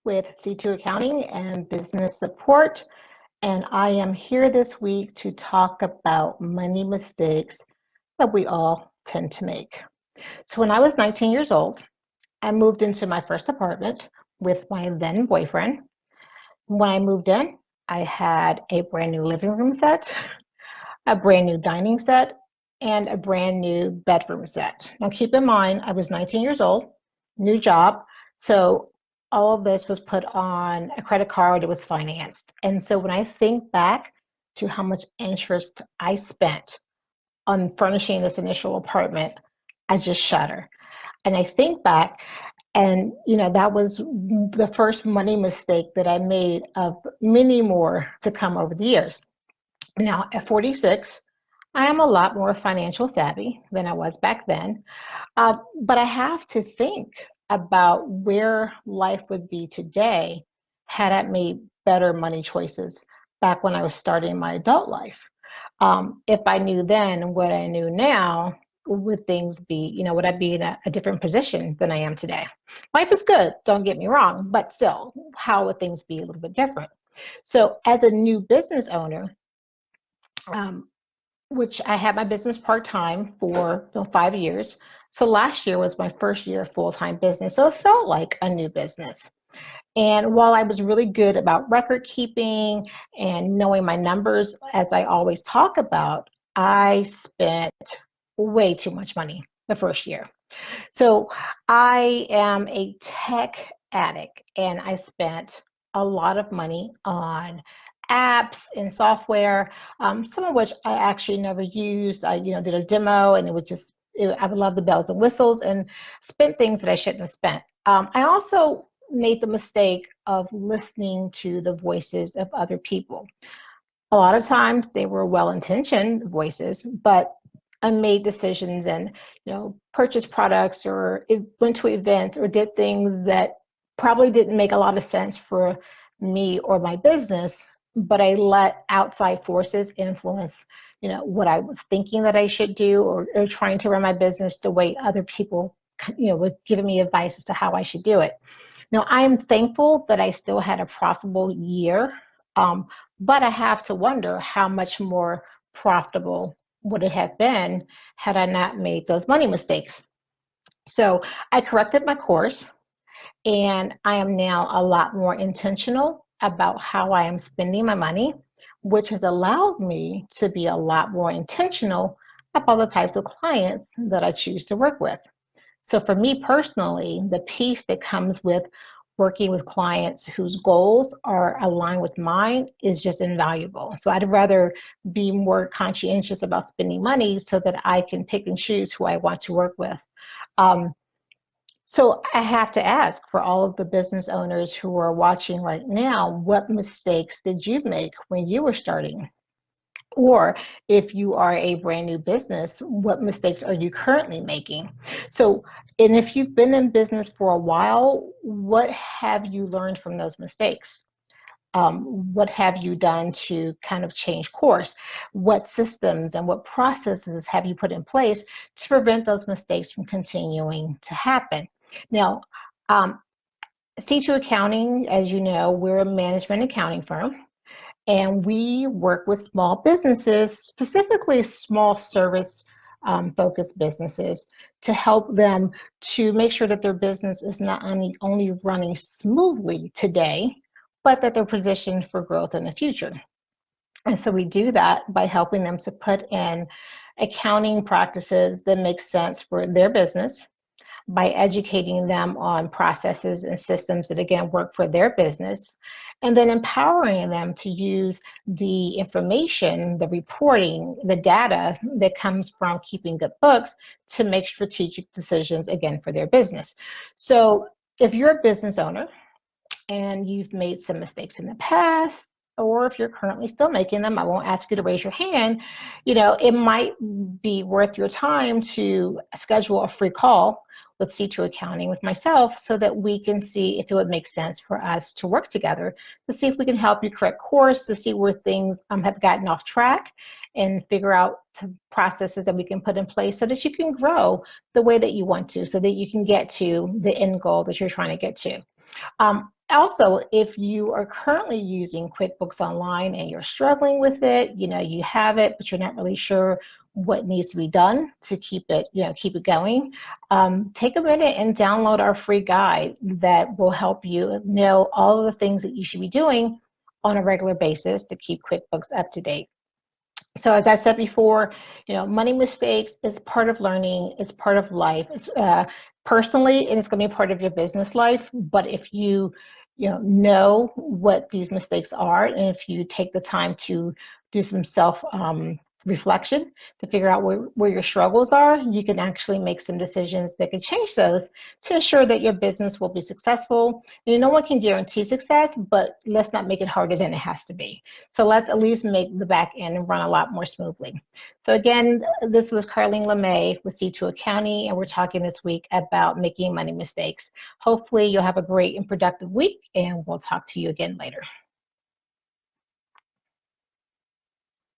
with C2 Accounting and Business Support, and I am here this week to talk about money mistakes that we all tend to make. So when I was 19 years old, I moved into my first apartment with my then boyfriend. When I moved in, I had a brand new living room set, a brand new dining set, and a brand new bedroom set. Now keep in mind, I was 19 years old, new job, so all of this was put on a credit card, it was financed. And so when I think back to how much interest I spent on furnishing this initial apartment, I just shudder. And I think back, and that was the first money mistake that I made of many more to come over the years. Now, at 46, I am a lot more financial savvy than I was back then, but I have to think about where life would be today had I made better money choices back when I was starting my adult life. If I knew then what I knew now, would things be, would I be in a different position than I am today? Life is good, don't get me wrong, but still, how would things be a little bit different? So as a new business owner, which I had my business part-time for 5 years. So last year was my first year of full-time business. So it felt like a new business. And while I was really good about record keeping and knowing my numbers, as I always talk about, I spent way too much money the first year. So I am a tech addict, and I spent a lot of money on apps and software, some of which I actually never used. I did a demo, and I would love the bells and whistles, and spent things that I shouldn't have spent. I also made the mistake of listening to the voices of other people. A lot of times they were well-intentioned voices, but I made decisions and purchased products or went to events or did things that probably didn't make a lot of sense for me or my business, but I let outside forces influence what I was thinking that I should do, or trying to run my business the way other people were giving me advice as to how I should do it. Now, I am thankful that I still had a profitable year, but I have to wonder how much more profitable would it have been had I not made those money mistakes. So I corrected my course, and I am now a lot more intentional about how I am spending my money, which has allowed me to be a lot more intentional about the types of clients that I choose to work with. So for me personally, the piece that comes with working with clients whose goals are aligned with mine is just invaluable. So I'd rather be more conscientious about spending money so that I can pick and choose who I want to work with. So I have to ask, for all of the business owners who are watching right now, what mistakes did you make when you were starting? Or if you are a brand new business, what mistakes are you currently making? So, and if you've been in business for a while, what have you learned from those mistakes? What have you done to kind of change course? What systems and what processes have you put in place to prevent those mistakes from continuing to happen? Now, C2 Accounting, as you know, we're a management accounting firm. And we work with small businesses, specifically small service focused businesses, to help them to make sure that their business is not only running smoothly today, but that they're positioned for growth in the future. And so we do that by helping them to put in accounting practices that make sense for their business, by educating them on processes and systems that, again, work for their business, and then empowering them to use the information, the reporting, the data that comes from keeping good books to make strategic decisions, again, for their business. So if you're a business owner and you've made some mistakes in the past, or if you're currently still making them, I won't ask you to raise your hand, it might be worth your time to schedule a free call with C2 Accounting with myself so that we can see if it would make sense for us to work together, to see if we can help you correct course, to see where things have gotten off track, and figure out processes that we can put in place so that you can grow the way that you want to, so that you can get to the end goal that you're trying to get to. Also, if you are currently using QuickBooks Online and you're struggling with it, you have it, but you're not really sure what needs to be done to keep it, keep it going, take a minute and download our free guide that will help you know all of the things that you should be doing on a regular basis to keep QuickBooks up to date. So as I said before, money mistakes is part of learning, it's part of life. It's personally, and it's going to be a part of your business life. But if you know what these mistakes are, and if you take the time to do some self reflection to figure out where your struggles are, you can actually make some decisions that can change those to ensure that your business will be successful. And no one can guarantee success, but let's not make it harder than it has to be. So let's at least make the back end run a lot more smoothly. So again, this was Carlene LeMay with C2 Accounting, and we're talking this week about making money mistakes. Hopefully you'll have a great and productive week, and we'll talk to you again later.